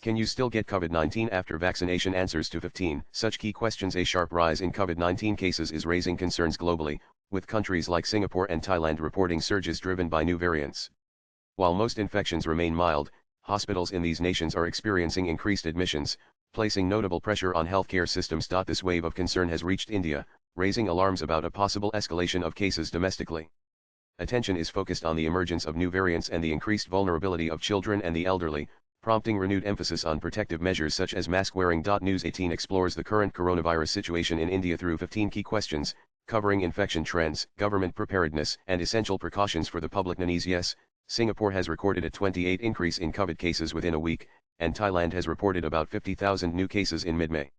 Can you still get COVID-19 after vaccination? Answers to 15 such key questions. A sharp rise in COVID-19 cases is raising concerns globally, with countries like Singapore and Thailand reporting surges driven by new variants. While most infections remain mild, hospitals in these nations are experiencing increased admissions, placing notable pressure on healthcare systems. This wave of concern has reached India, raising alarms about a possible escalation of cases domestically. Attention is focused on the emergence of new variants and the increased vulnerability of children and the elderly, prompting renewed emphasis on protective measures such as mask wearing. News 18 explores the current coronavirus situation in India through 15 key questions, covering infection trends, government preparedness, and essential precautions for the public. Yes, Singapore has recorded a 28% increase in COVID cases within a week, and Thailand has reported about 50,000 new cases in mid-May.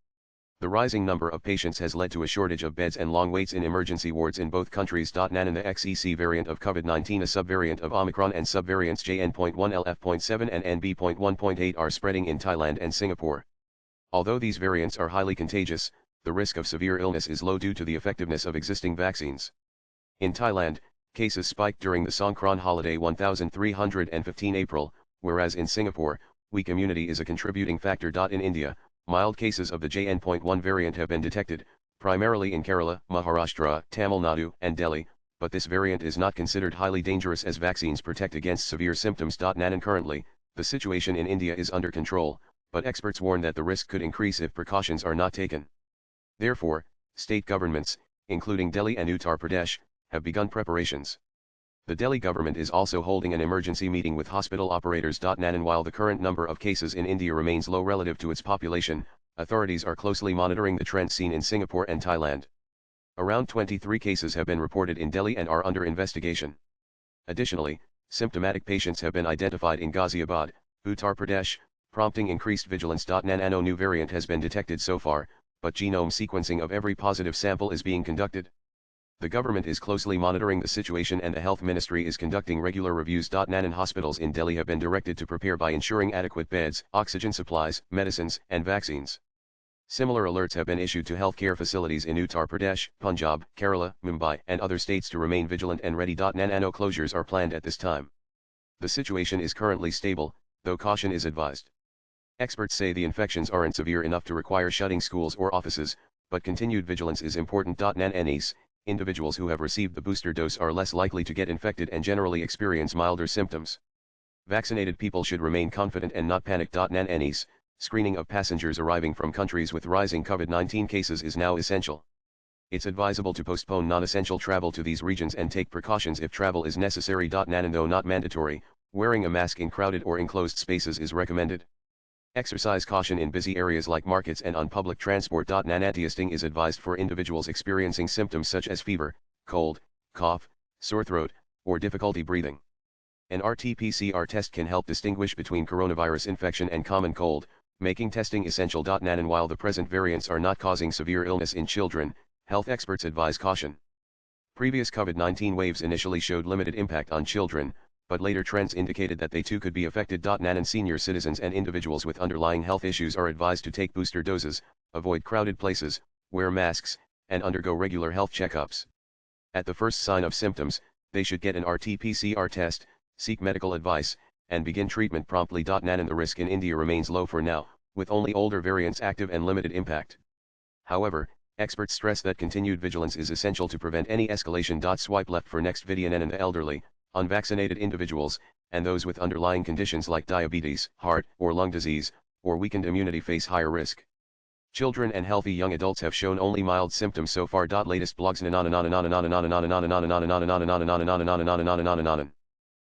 The rising number of patients has led to a shortage of beds and long waits in emergency wards in both countries. Nan and the XEC variant of COVID-19, a subvariant of Omicron, and subvariants JN.1, LF.7 and NB.1.8 are spreading in Thailand and Singapore. Although these variants are highly contagious, the risk of severe illness is low due to the effectiveness of existing vaccines. In Thailand, cases spiked during the Songkran holiday 1315 April, whereas in Singapore, weak immunity is a contributing factor. In India, mild cases of the JN.1 variant have been detected, primarily in Kerala, Maharashtra, Tamil Nadu, and Delhi, but this variant is not considered highly dangerous as vaccines protect against severe symptoms. Nan currently, the situation in India is under control, but experts warn that the risk could increase if precautions are not taken. Therefore, state governments, including Delhi and Uttar Pradesh, have begun preparations. The Delhi government is also holding an emergency meeting with hospital operators. Nan while the current number of cases in India remains low relative to its population, authorities are closely monitoring the trends seen in Singapore and Thailand. Around 23 cases have been reported in Delhi and are under investigation. Additionally, symptomatic patients have been identified in Ghaziabad, Uttar Pradesh, prompting increased vigilance. No new variant has been detected so far, but genome sequencing of every positive sample is being conducted. The government is closely monitoring the situation and the health ministry is conducting regular reviews. Nan and hospitals in Delhi have been directed to prepare by ensuring adequate beds, oxygen supplies, medicines, and vaccines. Similar alerts have been issued to healthcare facilities in Uttar Pradesh, Punjab, Kerala, Mumbai, and other states to remain vigilant and ready. Nan no closures are planned at this time. The situation is currently stable, though caution is advised. Experts say the infections aren't severe enough to require shutting schools or offices, but continued vigilance is important. Nan individuals who have received the booster dose are less likely to get infected and generally experience milder symptoms. Vaccinated people should remain confident and not panic. Nan screening of passengers arriving from countries with rising COVID-19 cases is now essential. It's advisable to postpone non-essential travel to these regions and take precautions if travel is necessary. Nan though not mandatory, wearing a mask in crowded or enclosed spaces is recommended. Exercise caution in busy areas like markets and on public transport. Nan anti-testing is advised for individuals experiencing symptoms such as fever, cold, cough, sore throat, or difficulty breathing. An RT-PCR test can help distinguish between coronavirus infection and common cold, making testing essential. Nan while the present variants are not causing severe illness in children, health experts advise caution. Previous COVID-19 waves initially showed limited impact on children, but later trends indicated that they too could be affected. Nan and senior citizens and individuals with underlying health issues are advised to take booster doses, avoid crowded places, wear masks, and undergo regular health checkups. At the first sign of symptoms, they should get an RT-PCR test, seek medical advice, and begin treatment promptly. Nan and the risk in India remains low for now, with only older variants active and limited impact. However, experts stress that continued vigilance is essential to prevent any escalation. Swipe left for next video. Nan and the elderly, unvaccinated individuals, and those with underlying conditions like diabetes, heart or lung disease, or weakened immunity face higher risk. Children and healthy young adults have shown only mild symptoms so far. Latest blogs